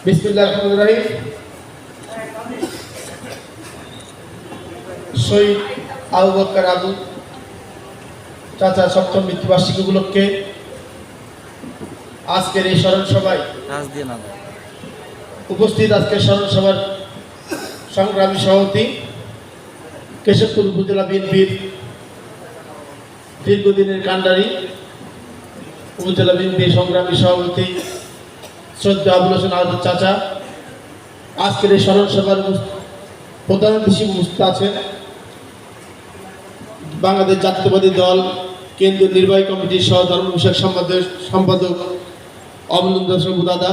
বিসমিল্লাহির রহমানির রহিম। শহীদ আবু বকর আবু চাচা সপ্তম মৃত্যুবার্ষিকী উপলক্ষে আজকের এই স্মরণ সভায় উপস্থিত আজকের স্মরণ সভার সংগ্রামী সভাপতি কেশবপুর উপজেলা বিএনপির দীর্ঘদিনের কান্ডারি উপজেলা বিএনপির সংগ্রামী সভাপতি শ্রদ্ধা আবুল হোসেন আহমদ চাচা আজকের এই স্মরণ সভার প্রধান হিসেবে উপস্থিত আছেন বাংলাদেশ জাতীয়তাবাদী দল কেন্দ্রীয় নির্বাহী কমিটির সহ ধর্ম বিষয়ক সম্পাদক অবনীন্দ্র দাদা।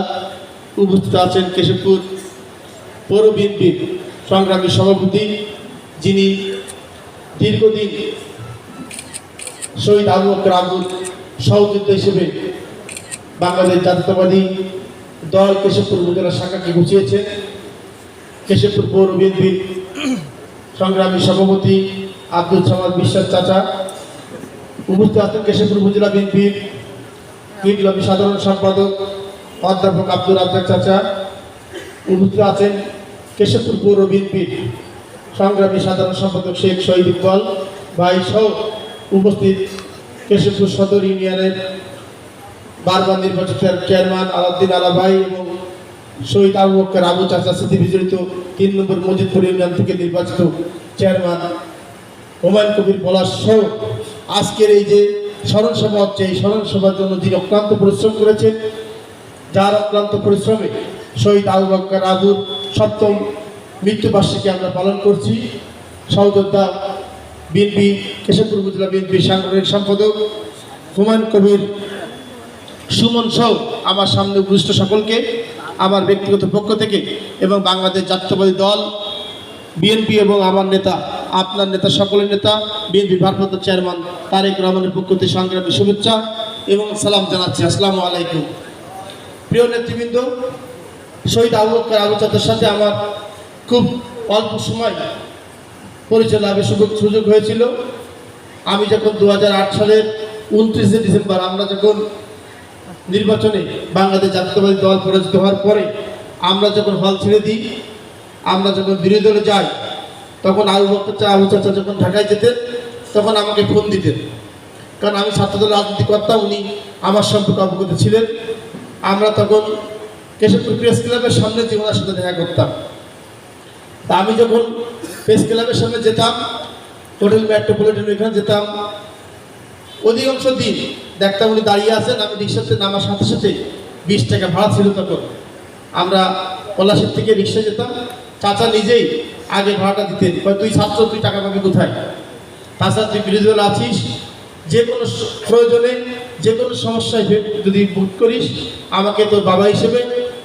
উপস্থিত আছেন কেশবপুর পৌর বিএনপির সংগ্রামী সভাপতি যিনি দীর্ঘদিন শহীদ আবু বকর আবুর সহযোদ্ধা হিসেবে বাংলাদেশ জাতীয়তাবাদী দল কেশবপুর উপজেলা শাখাকে গুছিয়েছেন। কেশবপুর পৌর বিএনপির সংগ্রামী সভাপতি আব্দুল সামাদ বিশ্বাস চাচা। উপস্থিত আছেন কেশবপুর উপজেলা বিএনপির বিপ্লবী সাধারণ সম্পাদক অধ্যাপক আব্দুল রাজ্জাক চাচা। উপস্থিত আছেন কেশবপুর পৌর বিএনপির সংগ্রামী সাধারণ সম্পাদক শেখ শহীদ ইকবাল ভাই সহ উপস্থিত কেশবপুর সদর ইউনিয়নের বারবার নির্বাচিত চেয়ারম্যান আলাউদ্দিন আলা ভাই এবং শহীদ আবু বকর আবু চাচা স্মৃতি বিজড়িত ৩ নম্বর মজিদপুর ইউনিয়ন থেকে নির্বাচিত চেয়ারম্যান হুমায়ুন কবির পলাশ সহ আজকের এই যে স্মরণ সভা হচ্ছে, এই স্মরণ সভার জন্য যিনি অক্লান্ত পরিশ্রম করেছেন, যার অক্লান্ত পরিশ্রমে শহীদ আবু বকর আবুর সপ্তম মৃত্যুবার্ষিকী আমরা পালন করছি। সহযোদ্ধা বিএনপি কেশবপুর উপজেলা বিএনপির সাংগঠনিক সম্পাদক হুমায়ুন কবির সুমন সহ আমার সামনে উপস্থিত সকলকে আমার ব্যক্তিগত পক্ষ থেকে এবং বাংলাদেশ জাতীয়তাবাদী দল বিএনপি এবং আমার নেতা আপনার নেতা সকলের নেতা বিএনপি ভারপ্রাপ্ত চেয়ারম্যান তারেক রহমানের পক্ষ থেকে সংগ্রামী শুভেচ্ছা এবং সালাম জানাচ্ছি। আসসালামু আলাইকুম। প্রিয় নেতৃবৃন্দ, শহীদ আবু বকর আবু চাচার সাথে আমার খুব অল্প সময় পরিচয় লাভের সুযোগ হয়েছিল। আমি যখন 2008 সালের 29শে ডিসেম্বর আমরা যখন নির্বাচনে বাংলাদেশ জাতীয়তাবাদী দল পরাজিত হওয়ার পরে আমরা যখন হল ছেড়ে দিই, আমরা যখন বিরোধী দলে যাই, তখন আবু বকর আবু চাচা যখন ঢাকায় যেতেন তখন আমাকে ফোন দিতেন, কারণ আমি ছাত্রদল রাজনীতি করতাম, উনি আমার সম্পর্কে অবগত ছিলেন। আমরা তখন কেশবপুর প্রেস ক্লাবের সামনে যে ওনার সাথে দেখা করতাম। তা আমি যখন প্রেস ক্লাবের সামনে যেতাম, হোটেল মেট্রোপলিটন এখানে যেতাম, অধিকাংশ দিন দেখতাম উনি দাঁড়িয়ে আছেন। আমি রিক্সাতে নামার সাথে সাথে 20 টাকা ভাড়া ছিল তখন, আমরা পলাশির থেকে রিক্সা যেতাম। চাচা নিজেই আগে ভাড়াটা দিতেন, তুই ছাত্র, তুই টাকা পাবি কোথায়, তাছাড়া তুই বিরোধী দলে আছিস, যে কোনো প্রয়োজনে যে কোনো সমস্যায় যদি বুক করিস আমাকে তোর বাবা হিসেবে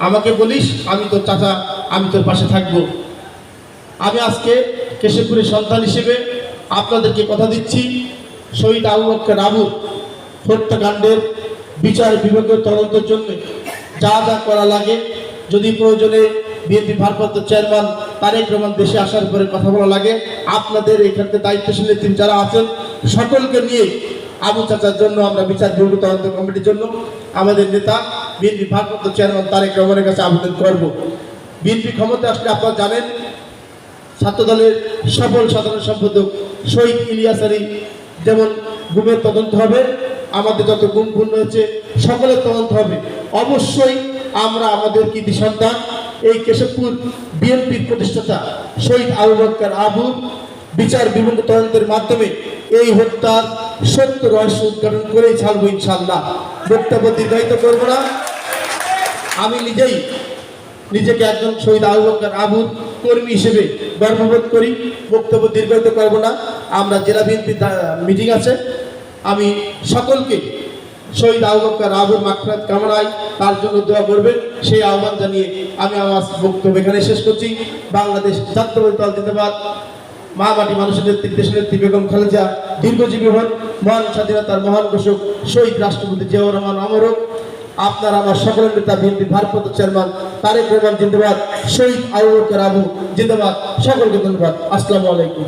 আমাকে বলিস, আমি তোর চাচা, আমি তোর পাশে থাকবো। আমি আজকে কেশবপুরের সন্তান হিসেবে আপনাদেরকে কথা দিচ্ছি, শহীদ আবু বকর আবুর হত্যাকাণ্ডের বিচার বিভাগীয় তদন্তের জন্য যা যা করা লাগে, যদি প্রয়োজনে বিএনপি ভারপ্রাপ্ত চেয়ারম্যান তারেক রহমান দেশে আসার পরে কথা বলা লাগে, আপনাদের এখানে দায়িত্বশীল নেতৃত্ব যারা আছেন সকলকে নিয়ে আবু চাচার জন্য আমরা বিচার বিভাগীয় তদন্ত কমিটির জন্য আমাদের নেতা বিএনপি ভারপ্রাপ্ত চেয়ারম্যান তারেক রহমানের কাছে আবেদন করব। বিএনপি ক্ষমতা আসলে আপনারা জানেন ছাত্রদলের সফল সাধারণ সম্পাদক শহীদ ইলিয়াস আলী যেমন গুমের তদন্ত হবে, আমাদের যত গুম খুন হয়েছে সকলের তদন্ত হবে। অবশ্যই আমরা আমাদের কৃতি সন্তান এই কেশবপুর বিএনপির প্রতিষ্ঠাতা শহীদ আবু বকর আবু বিচার বিভাগ তদন্তের মাধ্যমে এই হত্যার সত্য রহস্য উদ্ঘাটন করেই ছাড়বো ইনশাল্লাহ। বক্তব্য দীর্ঘায়িত করব না। আমি নিজেকে একজন শহীদ আবু বকর আবুর কর্মী হিসেবে গর্ববোধ করি। বক্তব্য দীর্ঘায়িত করব না। আমরা জেলা বিএনপির মিটিং আছে, আমি সকলকে শহীদ আবু বকর আবুর মাগফিরাত কামনায় তার জন্য দোয়া করবেন সেই আহ্বান জানিয়ে আমি আমার বক্তব্য এখানে শেষ করছি। বাংলাদেশ জাতীয়তাবাদী দল জিন্দাবাদ। মা মাটি মানুষের নেত্রী দেশের নেত্রী বেগম খালেদা দীর্ঘজীবী হন। মহান স্বাধীনতার মহান ঘোষক শহীদ রাষ্ট্রপতি জিয়াউর রহমান অমর হোক। আপনার আমার সকলের নেতা বিএনপি ভারপ্রাপ্ত চেয়ারম্যান তারেক রহমান জিন্দাবাদ, শহীদ আবু বকর আবু জিন্দাবাদ। সকলকে ধন্যবাদ। আসসালামু আলাইকুম।